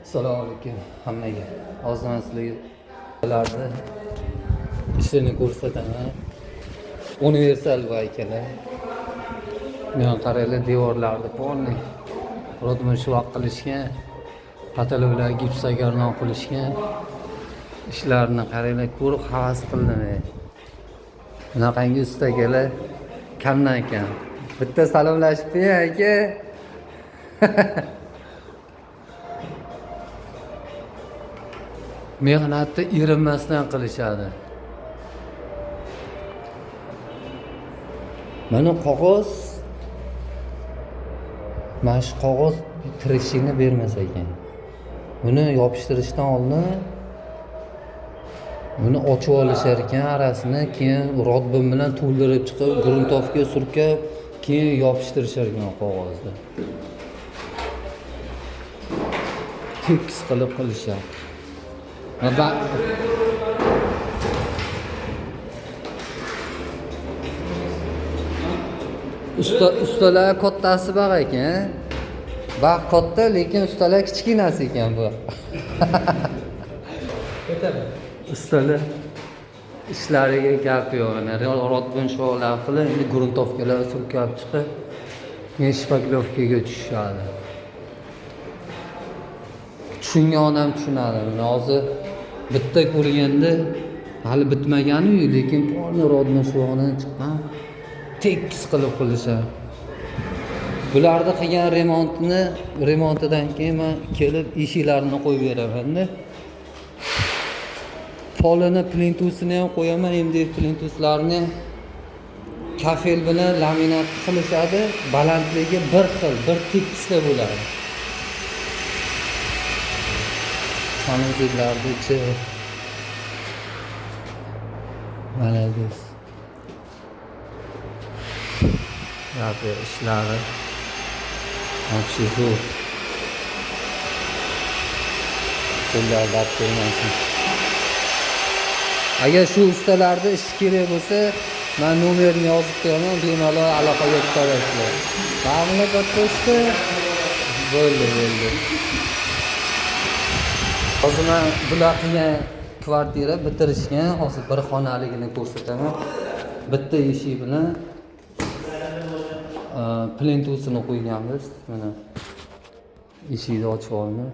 Assalomu alaykum hammaga. Hozir men sizlarga ishini ko'rsataman. Universal vaykalar. Men qaraylar devorlarni polni rodmishvoq qilishgan, pataloqlar gipsagarnon qilishgan. Ishlarni qaraylar, ko'rib havas qildim. Bunaqangi ustagalar kamdan kam. Bitta salomlashib qo'ying aka. Mehnatni erinmasdan qilishadi. Mana qog'oz, mana shu qog'oz tirishini bermas ekan. Buni yopishtirishdan oldin buni ochib olishar ekan arasini, keyin rodbin bilan to'ldirib chiqib, gruntovka surkab, keyin yopishtirishar ekan qog'ozni. Tekis qilib qilishadi. Ustalar kattasi bor ekan. Baq katta, lekin ustalar kichkinasi ekan bu. Ustalar ishlariga gap yo'q. Rodbin sholar qilib, endi gruntovkalar surkab chiqib, keyin shpaklovkaga tushadi. Tushungan odam tushunadi. Hozir bitta ko'rganda hali bitmagani-yu, lekin polni rodni sho'g'ini chiqqan tekis qilib qilishadi. Bularni qilgan remontidan keyin men kelib eshiklarni qo'yib beraman-da. Polini plintusini ham qo'yaman, endi plintuslarni kafel bilan laminat qilishadi. Balandligi bir xil, bir tekisda bo'ladi. Sanuzillarni-chi mana biz yapıyor ishlari yaxshi zo'r. Qo'llar dard bermasin. Agar shu ustalarda ish kerak bo'lsa, men nomerini yozib qo'yaman, bemalol aloqaga chiqarsizlar. Ma'lumot berishdi. Bo'ldi. Hozir men bular qilgan kvartira bitirishgan, hozir bir xonaligini ko'rsataman. Bitta eshik bilan plintusini qo'yganmiz. Mana eshikni ochib oldim.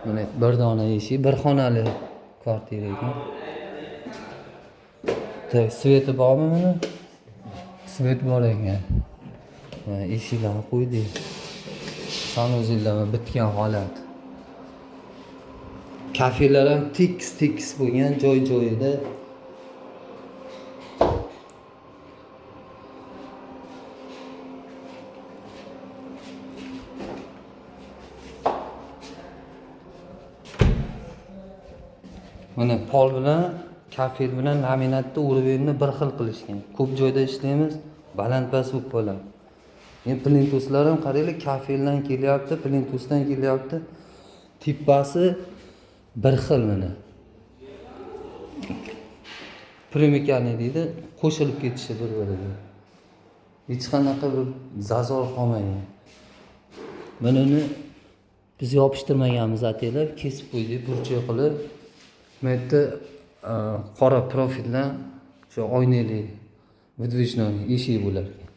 Mana bir dona eshik, bir xonali kvartira ekan. Sveti bormi mana? Svet bor ekan. Mana eshiklarni qo'ydik. Sanuzillar bitgan holat. Kafelar ham tekis bo'lgan, joy-joyida. Mana pol bilan, kafel bilan laminatni o'ribni bir xil qilishgan. Ko'p joyda ishlaymiz, baland-past bo'lib qoladi. Endi plintuslar ham qaranglar, kafeldan kelyapti, plintusdan kelyapti. Tipasi bir xil mana. Primikani deydi, qo'shilib ketishi bir-biriga. Hech qanaqa bir zazor qolmagan. Mana uni biz yopishtirmaganmiz ataylar, kesib qo'ydik burchak qilib. Bu yerda qora profildan shu oynali выдвижной eshik bo'lar ekan.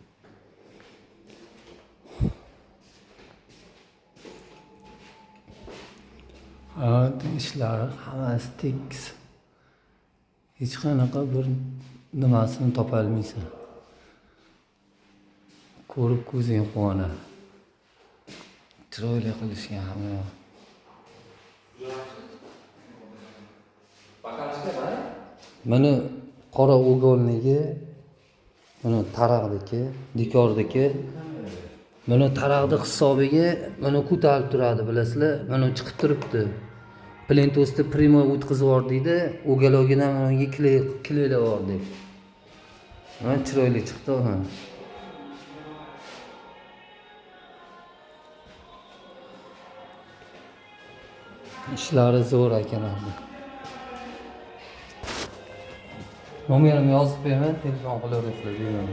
Ishlari hammasi tekis. Hech qanaqa bir nimasini topa olmaysan. Ko'rib ko'zing quvonadi. Chiroyli qilishgan hamma. Mana qora o'g'olnigi, mana taraqdiki, dekordiki. Mana taraqdi hisobiga mana ko'tarib turadi, bilasizlar? Mana chiqib turibdi. Plintusni primo o'tkazib yubordikda, o'galogidan menga kleylar yubordik. Mana chiroyli chiqdi ha. Ishlari zo'r ekanlar. Nomerimni yozib beraman, telefon qilaverasizlar deyman.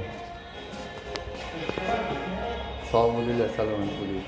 Sog' bo'linglar, salomat bo'ling.